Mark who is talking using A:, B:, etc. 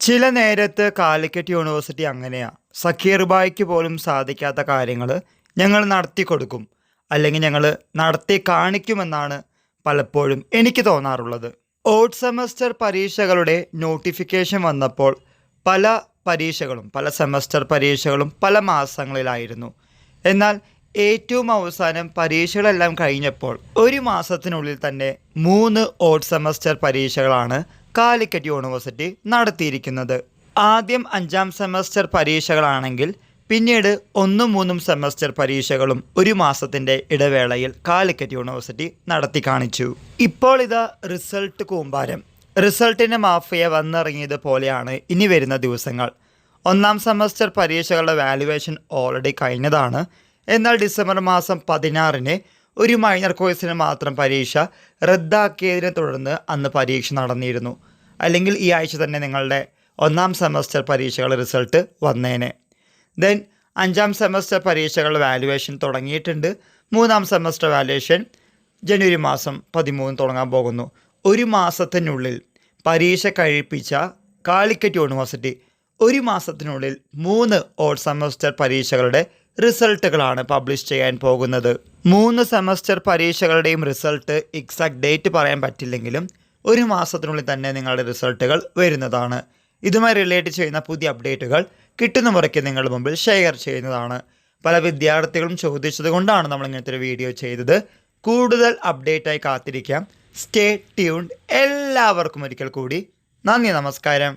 A: ചില നേരത്ത് കാലിക്കറ്റ് യൂണിവേഴ്സിറ്റി അങ്ങനെയാണ്. സക്കീർ ബായിക്ക് പോലും സാധിക്കാത്ത കാര്യങ്ങൾ ഞങ്ങൾ നടത്തി കൊടുക്കും, അല്ലെങ്കിൽ ഞങ്ങൾ നടത്തി കാണിക്കുമെന്നാണ് പലപ്പോഴും എനിക്ക് തോന്നാറുള്ളത്. ഓഡ് സെമസ്റ്റർ പരീക്ഷകളുടെ നോട്ടിഫിക്കേഷൻ വന്നപ്പോൾ പല സെമസ്റ്റർ പരീക്ഷകളും പല മാസങ്ങളിലായിരുന്നു. എന്നാൽ ഏറ്റവും അവസാനം പരീക്ഷകളെല്ലാം കഴിഞ്ഞപ്പോൾ ഒരു മാസത്തിനുള്ളിൽ തന്നെ 3 ഓഡ് സെമസ്റ്റർ പരീക്ഷകളാണ് കാലിക്കറ്റ് യൂണിവേഴ്സിറ്റി നടത്തിയിരിക്കുന്നത്. ആദ്യം 5ാം സെമസ്റ്റർ പരീക്ഷകളാണെങ്കിൽ പിന്നീട് 1, 3 സെമസ്റ്റർ പരീക്ഷകളും ഒരു മാസത്തിൻ്റെ ഇടവേളയിൽ കാലിക്കറ്റ് യൂണിവേഴ്സിറ്റി നടത്തി കാണിച്ചു. ഇപ്പോൾ ഇതാ റിസൾട്ട് കൂമ്പാരം. റിസൾട്ടിൻ്റെ മാഫിയ വന്നിറങ്ങിയത് പോലെയാണ് ഇനി വരുന്ന ദിവസങ്ങൾ. 1ാം സെമസ്റ്റർ പരീക്ഷകളുടെ വാല്യുവേഷൻ ഓൾറെഡി കഴിഞ്ഞതാണ്. എന്നാൽ ഡിസംബർ മാസം 16-ന് ഒരു മൈനർ കോഴ്സിന് മാത്രം പരീക്ഷ റദ്ദാക്കിയതിനെ തുടർന്ന് അന്ന് പരീക്ഷ നടന്നിരുന്നു. അല്ലെങ്കിൽ ഈ ആഴ്ച തന്നെ നിങ്ങളുടെ 1ാം സെമസ്റ്റർ പരീക്ഷകളുടെ റിസൾട്ട് വന്നേനെ. ദെൻ 5ാം സെമസ്റ്റർ പരീക്ഷകളുടെ വാല്യുവേഷൻ തുടങ്ങിയിട്ടുണ്ട്. 3ാം സെമസ്റ്റർ വാല്യുവേഷൻ ജനുവരി മാസം 13 തുടങ്ങാൻ പോകുന്നു. ഒരു മാസത്തിനുള്ളിൽ പരീക്ഷ കഴിപ്പിച്ച കാലിക്കറ്റ് യൂണിവേഴ്സിറ്റി ഒരു മാസത്തിനുള്ളിൽ 3 ഓഡ് സെമസ്റ്റർ പരീക്ഷകളുടെ റിസൾട്ടുകളാണ് പബ്ലിഷ് ചെയ്യാൻ പോകുന്നത്. 3 സെമസ്റ്റർ പരീക്ഷകളുടെയും റിസൾട്ട് എക്സാക്ട് ഡേറ്റ് പറയാൻ പറ്റില്ലെങ്കിലും ഒരു മാസത്തിനുള്ളിൽ തന്നെ നിങ്ങളുടെ റിസൾട്ടുകൾ വരുന്നതാണ്. ഇതുമായി റിലേറ്റ് ചെയ്യുന്ന പുതിയ അപ്ഡേറ്റുകൾ കിട്ടുന്ന മുറയ്ക്ക് നിങ്ങളുടെ മുമ്പിൽ ഷെയർ ചെയ്യുന്നതാണ്. പല വിദ്യാർത്ഥികളും ചോദിച്ചത് കൊണ്ടാണ് നമ്മൾ ഇങ്ങനത്തെ ഒരു വീഡിയോ ചെയ്തത്. കൂടുതൽ അപ്ഡേറ്റായി കാത്തിരിക്കാം. Stay tuned. എല്ലാവർക്കും ഒരിക്കൽ കൂടി നന്ദി, നമസ്കാരം.